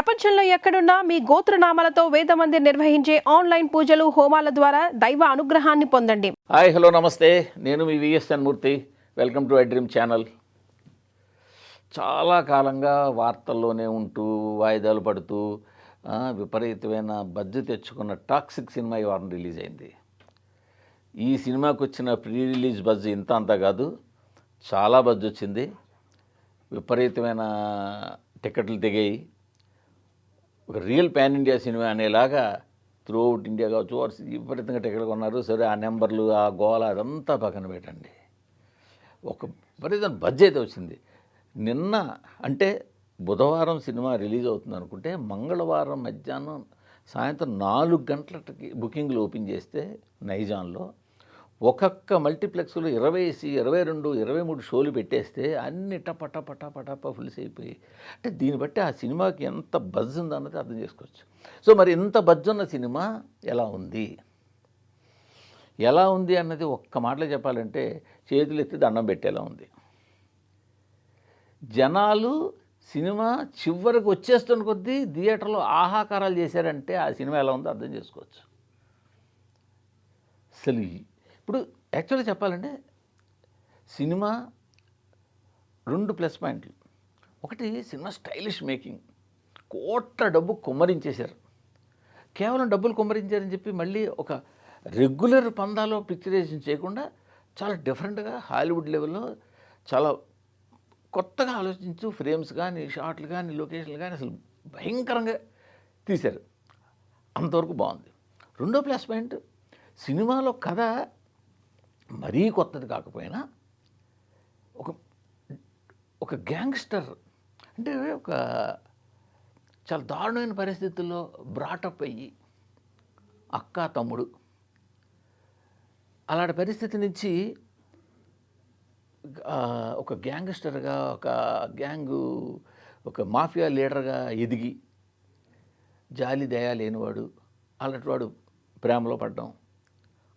ప్రపంచంలో ఎక్కడున్నా మీ గోత్రనామాలతో వేదమందిర్ నిర్వహించే ఆన్లైన్ పూజలు హోమాల ద్వారా దైవ అనుగ్రహాన్ని పొందండి. హాయ్ హలో నమస్తే, నేను మీ VSN Murthy. Welcome to iDream channel. చాలా కాలంగా వార్తల్లోనే ఉంటూ వాయిదాలు పడుతూ విపరీతమైన బజ్జు తెచ్చుకున్న టాక్సిక్ సినిమా ఈ వారం రిలీజ్ అయింది. ఈ సినిమాకి వచ్చిన ప్రీ రిలీజ్ బజ్జు ఇంత అంతా కాదు, చాలా బజ్జు వచ్చింది. విపరీతమైన టికెట్లు దిగాయి. ఒక రియల్ పాన్ ఇండియా సినిమా అనేలాగా త్రూఅవుట్ ఇండియా కావచ్చు విపరీతంగా టికెట్లు కొన్నారు. సరే, ఆ నెంబర్లు ఆ గోల అదంతా పక్కన పెట్టండి. ఒక విపరీతమైన బడ్జెట్ అయితే వచ్చింది. నిన్న అంటే బుధవారం సినిమా రిలీజ్ అవుతుంది అనుకుంటే మంగళవారం మధ్యాహ్నం సాయంత్రం 4 గంటలకి బుకింగ్లు ఓపెన్ చేస్తే నైజాన్లో ఒక్కొక్క మల్టీప్లెక్స్లో 20, 22, 23 షోలు పెట్టేస్తే అన్ని టప ఫుల్స్ అయిపోయి, అంటే దీన్ని బట్టి ఆ సినిమాకి ఎంత బజ్ ఉందన్నది అర్థం చేసుకోవచ్చు. సో మరి ఇంత బజ్ ఉన్న సినిమా ఎలా ఉంది అన్నది ఒక్క మాటలో చెప్పాలంటే చేతులు ఎత్తి దండం పెట్టేలా ఉంది. జనాలు సినిమా చివరికి వచ్చేస్తున్న కొద్దీ థియేటర్లో ఆహాకారాలు చేశారంటే ఆ సినిమా ఎలా ఉందో అర్థం చేసుకోవచ్చు. అసలు ఇప్పుడు యాక్చువల్గా చెప్పాలంటే సినిమా 2 ప్లస్ పాయింట్లు. ఒకటి, సినిమా స్టైలిష్ మేకింగ్, కోట్ల డబ్బు కుమ్మరించేశారు. కేవలం డబ్బులు కుమ్మరించారని చెప్పి మళ్ళీ ఒక రెగ్యులర్ పందాలో పిక్చరైజేషన్ చేయకుండా చాలా డిఫరెంట్గా హాలీవుడ్ లెవెల్లో చాలా కొత్తగా ఆలోచించు ఫ్రేమ్స్ కానీ షాట్లు కానీ లొకేషన్లు కానీ అసలు భయంకరంగా తీశారు. అంతవరకు బాగుంది. 2వ ప్లస్ పాయింట్, సినిమాలో కథ మరీ కొత్తది కాకపోయినా ఒక గ్యాంగ్స్టర్ అంటే ఒక చాలా దారుణమైన పరిస్థితుల్లో బ్రాటప్ అయ్యి అక్క తమ్ముడు అలాంటి పరిస్థితి నుంచి ఒక గ్యాంగ్స్టర్గా ఒక మాఫియా లీడర్గా ఎదిగి జాలి దయా లేనివాడు అలాంటి వాడు ప్రేమలో పడ్డం,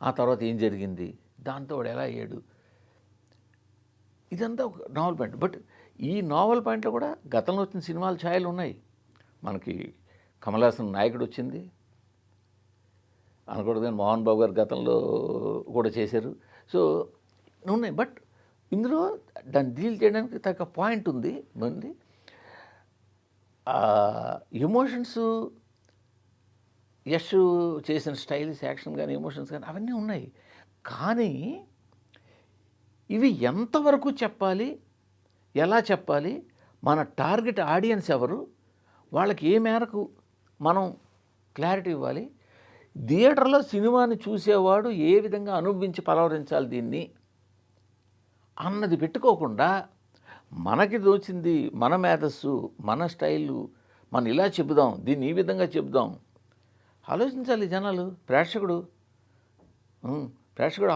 ఆ తర్వాత ఏం జరిగింది, దాంతో వాడు ఎలా అయ్యాడు, ఇదంతా ఒక నావల్ పాయింట్. బట్ ఈ నావల్ పాయింట్లో కూడా గతంలో వచ్చిన సినిమాల ఛాయలు ఉన్నాయి. మనకి కమల్ హాసన్ నాయకుడు వచ్చింది అనకూడదు, కానీ మోహన్ బాబు గారు గతంలో కూడా చేశారు. సో ఉన్నాయి. బట్ ఇందులో దాన్ని డీల్ చేయడానికి తగ్గ పాయింట్ ఉంది. ఎమోషన్స్ యష్ చేసిన స్టైల్స్, యాక్షన్ కానీ ఎమోషన్స్ కానీ అవన్నీ ఉన్నాయి. కానీ ఇవి ఎంతవరకు చెప్పాలి, ఎలా చెప్పాలి, మన టార్గెట్ ఆడియన్స్ ఎవరు, వాళ్ళకి ఏ మేరకు మనం క్లారిటీ ఇవ్వాలి, థియేటర్లో సినిమాని చూసేవాడు ఏ విధంగా అనుభవించి పలవరించాలి దీన్ని అన్నది పెట్టుకోకుండా మనకి దోచింది మన మేధస్సు, మన స్టైలు, మనం ఇలా చెబుదాం, దీన్ని ఈ విధంగా చెబుదాం, ఆలోచించాలి జనాలు. ప్రేక్షకుడు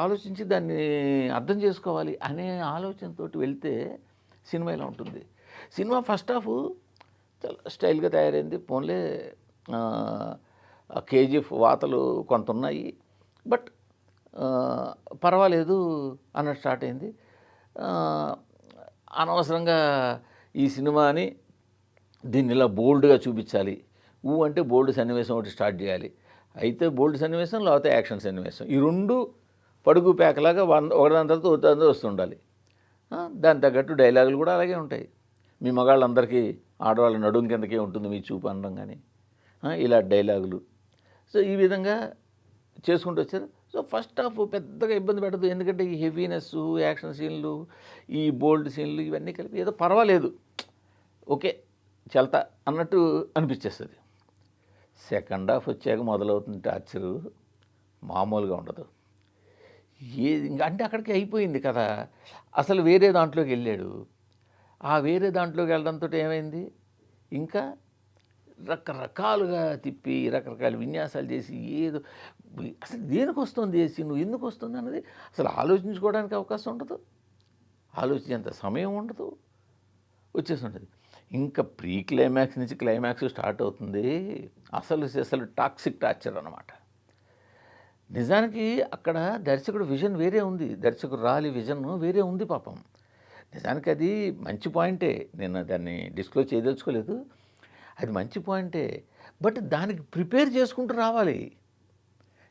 ఆలోచించి దాన్ని అర్థం చేసుకోవాలి అనే ఆలోచనతో వెళ్తే సినిమా ఇలా ఉంటుంది. సినిమా ఫస్ట్ హాఫ్ చాలా స్టైల్గా తయారైంది. పోన్లే కేజీఎఫ్ వాతలు కొంత ఉన్నాయి, బట్ పర్వాలేదు అన్నట్టు స్టార్ట్ అయింది. అనవసరంగా ఈ సినిమాని దీన్ని ఇలా బోల్డ్గా చూపించాలి, అంటే బోల్డ్ సన్నివేశం ఒకటి స్టార్ట్ చేయాలి. అయితే బోల్డ్ సన్నివేశం, లేకపోతే యాక్షన్ సన్నివేశం, ఈ 2 పడుగు ప్యాక్లాగా ఒకదాని తర్వాత వస్తుండాలి. దాని తగ్గట్టు డైలాగులు కూడా అలాగే ఉంటాయి. మీ మగాళ్ళందరికీ ఆడవాళ్ళ నడుం కిందకే ఉంటుంది మీ చూపు అనడం కానీ ఇలా డైలాగులు. సో ఈ విధంగా చేసుకుంటూ వచ్చారు. సో ఫస్ట్ హాఫ్ పెద్దగా ఇబ్బంది పెట్టదు, ఎందుకంటే ఈ హెవీనెస్, యాక్షన్ సీన్లు, ఈ బోల్డ్ సీన్లు ఇవన్నీ కలిపి ఏదో పర్వాలేదు, ఓకే చల్తా అన్నట్టు అనిపించేస్తుంది. సెకండ్ హాఫ్ వచ్చాక మొదలవుతుంది టార్చరు, మామూలుగా ఉండదు. ఇంకా అంటే అక్కడికి అయిపోయింది కదా, అసలు వేరే దాంట్లోకి వెళ్ళాడు. ఆ వేరే దాంట్లోకి వెళ్ళడంతో ఏమైంది, ఇంకా రకరకాలుగా తిప్పి రకరకాల విన్యాసాలు చేసి ఏదో అసలు దేనికి వస్తుంది చేసి నువ్వు ఎందుకు వస్తుంది అన్నది అసలు ఆలోచించుకోవడానికి అవకాశం ఉండదు, ఆలోచించేంత సమయం ఉండదు, వచ్చేస్తుంటుంది. ఇంకా ప్రీ క్లైమాక్స్ నుంచి క్లైమాక్స్ స్టార్ట్ అవుతుంది. అసలు టాక్సిక్ టార్చర్ అన్నమాట. నిజానికి అక్కడ దర్శకుడు విజన్ వేరే ఉంది, దర్శకుడు రాలి విజన్ వేరే ఉంది పాపం. నిజానికి అది మంచి పాయింటే, నేను దాన్ని డిస్క్లోజ్ చేయదలుచుకోలేదు. అది మంచి పాయింటే, బట్ దానికి ప్రిపేర్ చేసుకుంటూ రావాలి.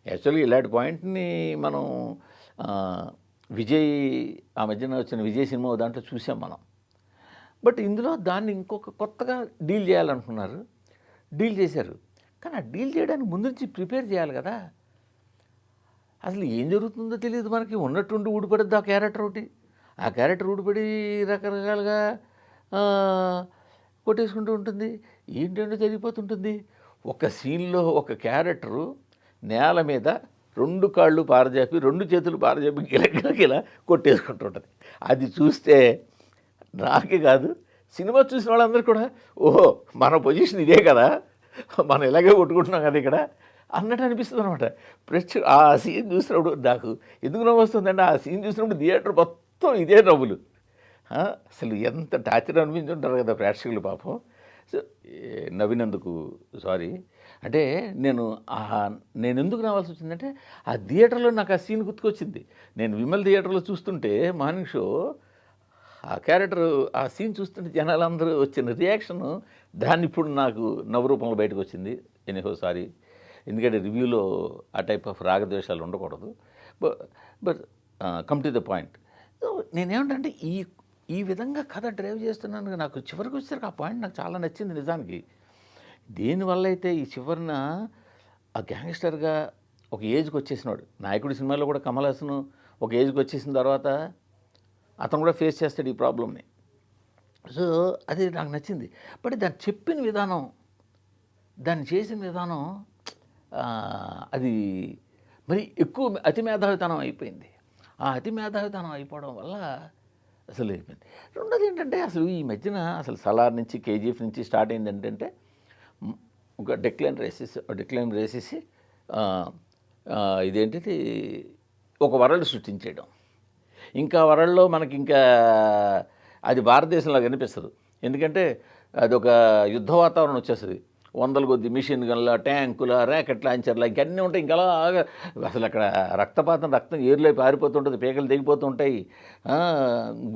యాక్చువల్గా ఇలాంటి పాయింట్ని మనం ఆ, విజయ్ ఆ మధ్యన వచ్చిన విజయ్ సినిమా దాంట్లో చూసాం మనం. బట్ ఇందులో దాన్ని ఇంకొక కొత్తగా డీల్ చేయాలనుకున్నారు, డీల్ చేశారు. కానీ ఆ డీల్ చేయడానికి ముందు నుంచి ప్రిపేర్ చేయాలి కదా. అసలు ఏం జరుగుతుందో తెలియదు మనకి, ఉన్నట్టుండి ఊడిపడుద్ది ఆ క్యారెక్టర్ ఒకటి. ఆ క్యారెక్టర్ ఊడిపడి రకరకాలుగా ఆ, కొట్టేసుకుంటూ ఉంటుంది, ఏంటంటే జరిగిపోతుంటుంది. ఒక సీన్లో ఒక క్యారెక్టరు నేల మీద 2 కాళ్ళు పారజాపి 2 చేతులు పారజాపి గిలగిలగిలా కొట్టేసుకుంటుంటుంది. అది చూస్తే నాకే కాదు, సినిమా చూసిన వాళ్ళందరూ కూడా ఓహో మన పొజిషన్ ఇదే కదా, మనం ఇలాగే కొట్టుకుంటున్నాం కదా ఇక్కడ అన్నట్టు అనిపిస్తుంది అనమాట. ఆ సీన్ చూసినప్పుడు నాకు ఎందుకు నవ్వు వస్తుందంటే, ఆ సీన్ చూసినప్పుడు థియేటర్ మొత్తం ఇదే నవ్వులు. అసలు ఎంత టార్చర్ అనిపించుంటారు కదా ప్రేక్షకులు పాపం. సో నవ్వినందుకు సారీ. అంటే నేను ఎందుకు రావాల్సి వచ్చిందంటే, ఆ థియేటర్లో నాకు ఆ సీన్ గుర్తుకొచ్చింది. నేను విమల్ థియేటర్లో చూస్తుంటే మార్నింగ్ షో, ఆ క్యారెక్టర్ ఆ సీన్ చూస్తుంటే జనాలందరూ వచ్చిన రియాక్షను, దాన్ని ఇప్పుడు నాకు నవ్వు రూపంలో బయటకు వచ్చింది. ఎనీహో సారీ, ఎందుకంటే రివ్యూలో ఆ టైప్ ఆఫ్ రాగద్వేషాలు ఉండకూడదు. But come to the point. నేనేమంటే ఈ విధంగా కథ డ్రైవ్ చేస్తున్నాను. నాకు చివరికి వచ్చేసరికి ఆ పాయింట్ నాకు చాలా నచ్చింది నిజానికి. దేనివల్ల అయితే ఈ చివరిన ఆ గ్యాంగ్స్టర్గా ఒక ఏజ్కి వచ్చేసినాడు, నాయకుడి సినిమాలో కూడా కమల్ హాసన్ ఒక ఏజ్కి వచ్చేసిన తర్వాత అతను కూడా ఫేస్ చేస్తాడు ఈ ప్రాబ్లమ్ని. సో అది నాకు నచ్చింది. బట్ దాన్ని చెప్పిన విధానం, దాన్ని చేసిన విధానం అది మరి ఎక్కువ అతి మేధావితనం అయిపోయింది. ఆ అతి మేధావితనం అయిపోవడం వల్ల అసలు అయిపోయింది. రెండోది ఏంటంటే, అసలు ఈ మధ్యన అసలు సలార్ నుంచి కేజీఎఫ్ నుంచి స్టార్ట్ అయింది ఏంటంటే, ఒక డిక్లైన్ రేసేసి ఇదేంటిది ఒక వరల్డ్ సృష్టించేయడం. ఇంకా వరల్డ్లో మనకి ఇంకా అది భారతదేశంలో కనిపిస్తుంది. ఎందుకంటే అది ఒక యుద్ధ వాతావరణం వచ్చేస్తుంది. 100 కొద్ది మిషన్ గన్ల, ట్యాంకుల, ర్యాకెట్ లాంచర్ల ఇంకన్నీ ఉంటాయి. ఇంకా అసలు అక్కడ రక్తం ఏరులై పారిపోతుంటుంది, పీకలు తెగిపోతుంటాయి,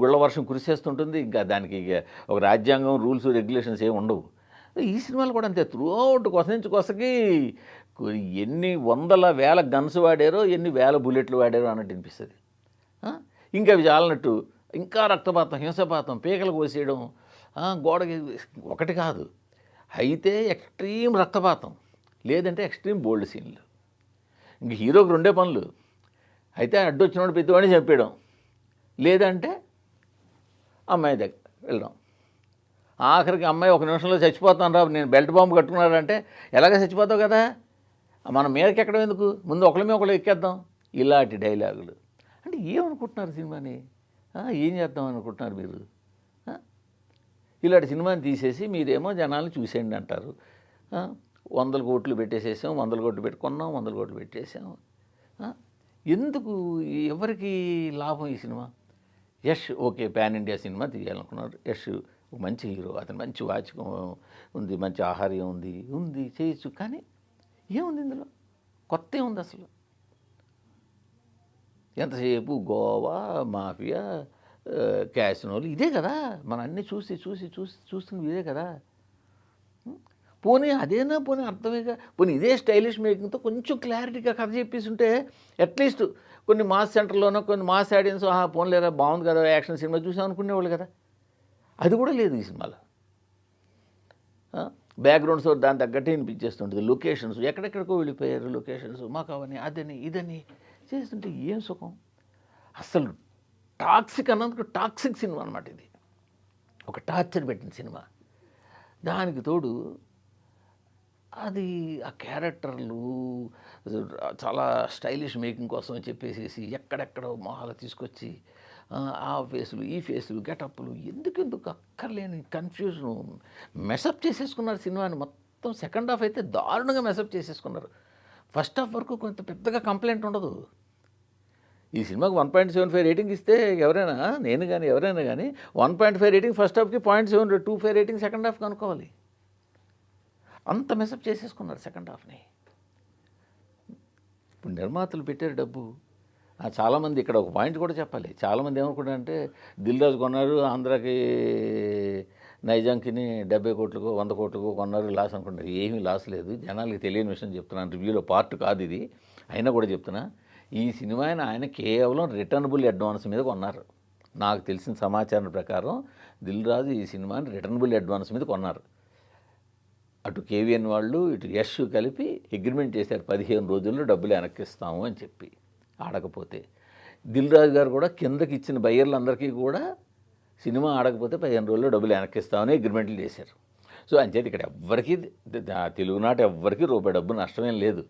గుళ్ళ వర్షం కురిసేస్తుంటుంది. ఇంకా దానికి ఒక రాజ్యాంగం, రూల్స్, రెగ్యులేషన్స్ ఏమి ఉండవు. ఈ సినిమాలు కూడా అంతే. త్రూ అవుట్ కొసకి ఎన్ని వందల వేల గన్స్ వాడారో, ఎన్ని వేల బుల్లెట్లు వాడారో అన్నట్టు అనిపిస్తుంది. ఇంకా అవి చాలన్నట్టు ఇంకా రక్తపాతం, హింసపాతం, పీకలు కోసేయడం, గోడకి ఒకటి కాదు. అయితే ఎక్స్ట్రీమ్ రక్తపాతం, లేదంటే ఎక్స్ట్రీమ్ బోల్డ్ సీన్లు. ఇంక హీరోకి 2 పనులు. అయితే అడ్డొచ్చినోడు ప్రతివాడిని చంపేయడం, లేదంటే అమ్మాయి దగ్గర వెళ్ళడం. ఆఖరికి అమ్మాయి 1 నిమిషంలో చచ్చిపోతాను రా, నేను బెల్ట్ బాంబు కట్టుకున్నాడంటే ఎలాగ చచ్చిపోతావు కదా, మనం మీదకి ఎక్కడం ఎందుకు, ముందు ఒకళ్ళ మీద ఒకళ్ళు ఎక్కేద్దాం, ఇలాంటి డైలాగులు. అంటే ఏమనుకుంటున్నారు సినిమాని, ఏం చేద్దాం అనుకుంటున్నారు మీరు? ఇలాంటి సినిమాని తీసేసి మీరేమో జనాలు చూసేయండి అంటారు. 100 కోట్లు పెట్టేసేసాం, 100 కోట్లు పెట్టుకున్నాం, 100 కోట్లు పెట్టేసాం. ఎందుకు, ఎవరికి లాభం ఈ సినిమా? యష్ ఓకే, పాన్ ఇండియా సినిమా తీయాలనుకున్నారు. యష్ మంచి హీరో, అతను మంచి వాచకం ఉంది, మంచి ఆహార్యం ఉంది చేయొచ్చు. కానీ ఏముంది ఇందులో? కొత్త ఏముంది అసలు? ఎంతసేపు గోవా, మాఫియా, క్యాసినోలు, ఇదే కదా మనం అన్నీ చూస్తున్నవి ఇదే కదా. పోనీ అర్థమేగా. పోనీ ఇదే స్టైలిష్ మేకింగ్తో కొంచెం క్లారిటీగా కథ చెప్పేసి ఉంటే అట్లీస్ట్ కొన్ని మాస్ సెంటర్లోనో, కొన్ని మాస్ ఆడియన్స్ పోన్లేరా బాగుంది కదా యాక్షన్ సినిమా చూసాం అనుకునేవాళ్ళు కదా. అది కూడా లేదు ఈ సినిమాలో. బ్యాక్గ్రౌండ్స్ దాని తగ్గట్టే వినిపించేస్తుంటుంది. లొకేషన్స్ ఎక్కడెక్కడికో వెళ్ళిపోయారు, లొకేషన్స్ మాకు అవని అదని ఇదని చేస్తుంటే ఏం సుఖం. అసలు టాక్సిక్ అన్నందుకు టాక్సిక్ సినిమా అనమాట ఇది. ఒక టార్చర్ పెట్టిన సినిమా. దానికి తోడు అది ఆ క్యారెక్టర్లు చాలా స్టైలిష్ మేకింగ్ కోసం అని చెప్పేసి ఎక్కడెక్కడో మొహాలు తీసుకొచ్చి ఆ ఫేసులు, ఈ ఫేసులు, గెటప్లు ఎందుకు అక్కర్లేని కన్ఫ్యూజను మెసప్ చేసేసుకున్నారు సినిమాని మొత్తం. సెకండ్ హాఫ్ అయితే దారుణంగా మెసప్ చేసేసుకున్నారు. ఫస్ట్ హాఫ్ వరకు కొంత పెద్దగా కంప్లైంట్ ఉండదు. ఈ సినిమాకి 1.75 రేటింగ్ ఇస్తే ఎవరైనా, నేను కానీ ఎవరైనా కానీ 1.5 రేటింగ్ ఫస్ట్ హాఫ్కి, 0.75 రేటింగ్ సెకండ్ హాఫ్కి అనుకోవాలి. అంత మెసప్ చేసేసుకున్నారు సెకండ్ హాఫ్ని. ఇప్పుడు నిర్మాతలు పెట్టారు డబ్బు. చాలామంది ఇక్కడ ఒక పాయింట్ కూడా చెప్పాలి. చాలామంది ఏమనుకుంటారంటే దిల్ రాజు కొన్నారు, ఆంధ్రాకి నైజాంకిని 70 కోట్లకో 100 కోట్లకో కొన్నారు, లాస్ అనుకుంటారు. ఏమీ లాస్ లేదు. జనాలకి తెలియని విషయం చెప్తున్నాను, రివ్యూలో పార్ట్ కాదు ఇది, అయినా కూడా చెప్తున్నా. ఈ సినిమాని ఆయన కేవలం రిటర్నబుల్ అడ్వాన్స్ మీద కొన్నారు. నాకు తెలిసిన సమాచారం ప్రకారం దిల్ రాజు ఈ సినిమాని రిటర్నబుల్ అడ్వాన్స్ మీద కొన్నారు. అటు కేవీఎన్ వాళ్ళు ఇటు యష్ కలిపి అగ్రిమెంట్ చేశారు, 15 రోజుల్లో డబ్బులు వెనక్కిస్తాము అని చెప్పి. ఆడకపోతే దిల్ రాజు గారు కూడా కిందకి ఇచ్చిన బయ్యర్లందరికీ కూడా సినిమా ఆడకపోతే 15 రోజుల్లో డబ్బులు వెనక్కిస్తామని అగ్రిమెంట్లు చేశారు. సో అంచేది ఇక్కడ ఎవ్వరికీ తెలుగునాట ఎవ్వరికీ రూపాయి డబ్బు నష్టమేం లేదు.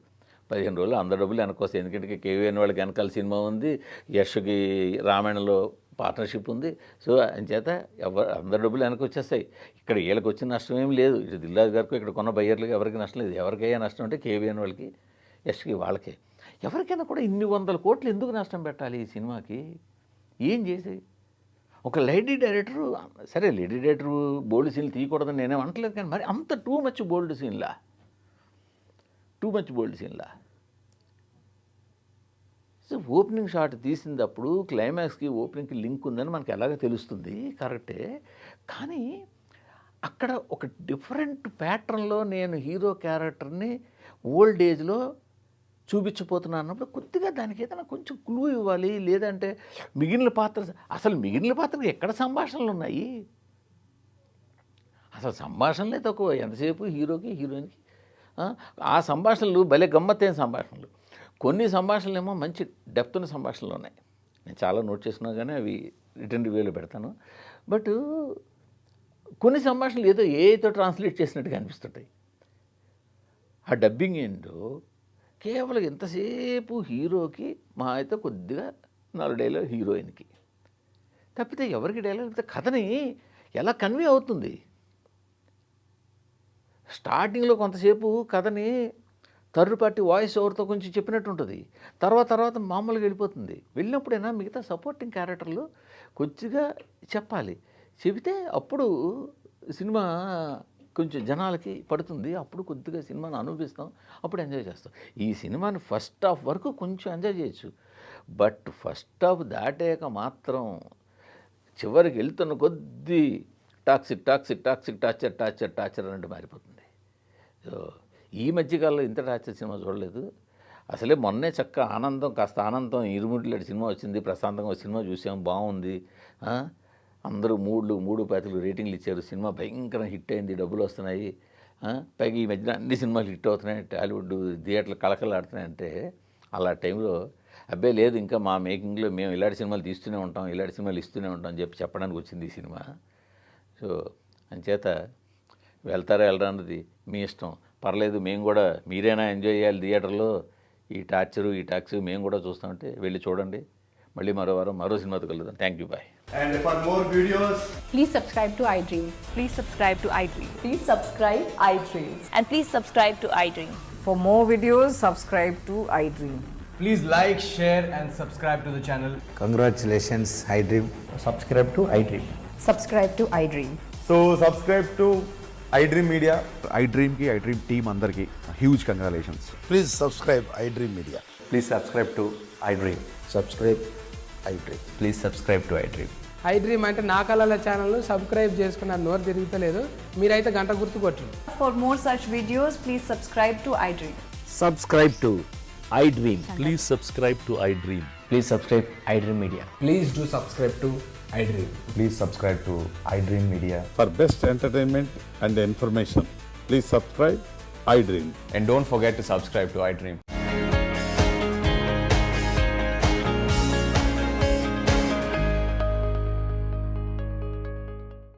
15 రోజులు అందరి డబ్బులు వెనక్కి వస్తాయి. ఎందుకంటే కేవీఎన్ వాళ్ళకి వెనకాల సినిమా ఉంది, యష్కి రామాయణంలో పార్ట్నర్షిప్ ఉంది. సో అంచేత అందరి డబ్బులు వెనక్కి వచ్చేస్తాయి. ఇక్కడ వీళ్ళకి వచ్చిన నష్టం ఏం లేదు. ఇటు దిల్రాజు గారికి ఇక్కడ కొన్న బయ్యర్లకి ఎవరికి నష్టం లేదు. ఎవరికైనా నష్టం అంటే కేవీఎన్ వాళ్ళకి, యష్కి, వాళ్ళకే. ఎవరికైనా కూడా ఇన్ని 100 కోట్లు ఎందుకు నష్టం పెట్టాలి ఈ సినిమాకి? ఏం చేసి ఒక లేడీ డైరెక్టరు, సరే లేడీ డైరెక్టరు బోల్డ్ సీన్లు తీయకూడదని నేనేం అంటలేదు, కానీ మరి అంత టూ మచ్ బోల్డ్ సీన్లా సో ఓపెనింగ్ షాట్ తీసినప్పుడు క్లైమాక్స్కి ఓపెనింగ్కి లింక్ ఉందని మనకి ఎలాగ తెలుస్తుంది, కరెక్టే. కానీ అక్కడ ఒక డిఫరెంట్ ప్యాటర్న్లో నేను హీరో క్యారెక్టర్ని ఓల్డ్ ఏజ్లో చూపించబోతున్నాను అన్నప్పుడు కొద్దిగా దానికి ఏదైనా కొంచెం క్లూ ఇవ్వాలి. లేదంటే మిగిలిన పాత్రకి ఎక్కడ సంభాషణలు ఉన్నాయి? అసలు సంభాషణలే తక్కువ. ఎంతసేపు హీరోకి హీరోయిన్కి ఆ సంభాషణలు భలే గమ్మత్తైన సంభాషణలు. కొన్ని సంభాషణలు ఏమో మంచి డెప్త్ ఉన్న సంభాషణలు ఉన్నాయి. నేను చాలా నోట్ చేసుకున్నా కానీ అవి రిటర్న్ రివ్యూలో పెడతాను. బట్ కొన్ని సంభాషణలు ఏదో ట్రాన్స్లేట్ చేసినట్టుగా అనిపిస్తుంటాయి. ఆ డబ్బింగ్ ఏంటో కేవలం ఎంతసేపు హీరోకి మా అయితే కొద్దిగా 4 డైలాగ్ హీరోయిన్కి తప్పితే ఎవరికి డైలాగ్ తప్పితే కథని ఎలా కన్వే అవుతుంది? స్టార్టింగ్లో కొంతసేపు కథని థర్డ్ పార్టీ వాయిస్ ఓవర్తో కొంచెం చెప్పినట్టు ఉంటుంది. తర్వాత మామూలుగా వెళ్ళిపోతుంది. వెళ్ళినప్పుడైనా మిగతా సపోర్టింగ్ క్యారెక్టర్లు కొద్దిగా చెప్పాలి. చెబితే అప్పుడు సినిమా కొంచెం జనాలకి పడుతుంది. అప్పుడు కొద్దిగా సినిమాను అనుభవిస్తాం, అప్పుడు ఎంజాయ్ చేస్తాం. ఈ సినిమాని ఫస్ట్ హాఫ్ వరకు కొంచెం ఎంజాయ్ చేయొచ్చు. బట్ ఫస్ట్ హాఫ్ దాటాక మాత్రం చివరికి వెళ్తున్న కొద్దీ టార్చర్ అన్నట్టు మారిపోతుంది. సో ఈ మధ్యకాలంలో ఇంత టార్చర్ సినిమా చూడలేదు. అసలే మొన్నే కాస్త ఆనందం ఇరుముడిలాంటి సినిమా వచ్చింది. ప్రశాంతంగా సినిమా చూసాం, బాగుంది. అందరూ 3 రేటింగ్లు ఇచ్చారు. సినిమా భయంకర హిట్ అయింది, డబ్బులు వస్తున్నాయి. పైగా ఈ మధ్యన అన్ని సినిమాలు హిట్ అవుతున్నాయి, టాలీవుడ్ థియేటర్లు కళకళలాడుతున్నాయంటే అలా టైంలో అబ్బాయి లేదు, ఇంకా మా మేకింగ్లో మేము ఇలాంటి సినిమాలు తీస్తూనే ఉంటాం, ఇలాంటి సినిమాలు ఇస్తూనే ఉంటాం అని చెప్పడానికి వచ్చింది ఈ సినిమా. సో అంచేత వెళ్తారా వెళ్ళరా అన్నది మీ ఇష్టం, పర్లేదు. మేము కూడా మీరైనా ఎంజాయ్ చేయాలి థియేటర్లో. ఈ టాక్స్ మేము కూడా చూస్తామంటే వెళ్ళి చూడండి. మళ్ళీ మరో వారం మరో సినిమాతో కలుద్దాం. Thank you, bye. And for more videos, Please subscribe to iDream. Please subscribe to iDream. Please subscribe iDream. And please subscribe to iDream. For more videos, subscribe to iDream. please like, share and subscribe to the channel. Congratulations, iDream. subscribe to iDream. Subscribe to iDream. So subscribe to iDream Media. iDream team అందరికి huge congratulations. Please subscribe iDream Media. Please subscribe to iDream. Subscribe iDream. Please subscribe to iDream. iDream అంటే నా కళల ఛానల్ను subscribe చేసుకున్న నోరు తిరుగుతలేదు. మీరైతే గంట గుర్తు కొట్టండి. For more such videos, please subscribe to iDream. Subscribe to iDream. Please subscribe to iDream. Please subscribe iDream Media. Please do subscribe to iDream. Please subscribe to iDream Media. For best entertainment and information, please subscribe iDream. And don't forget to subscribe to iDream.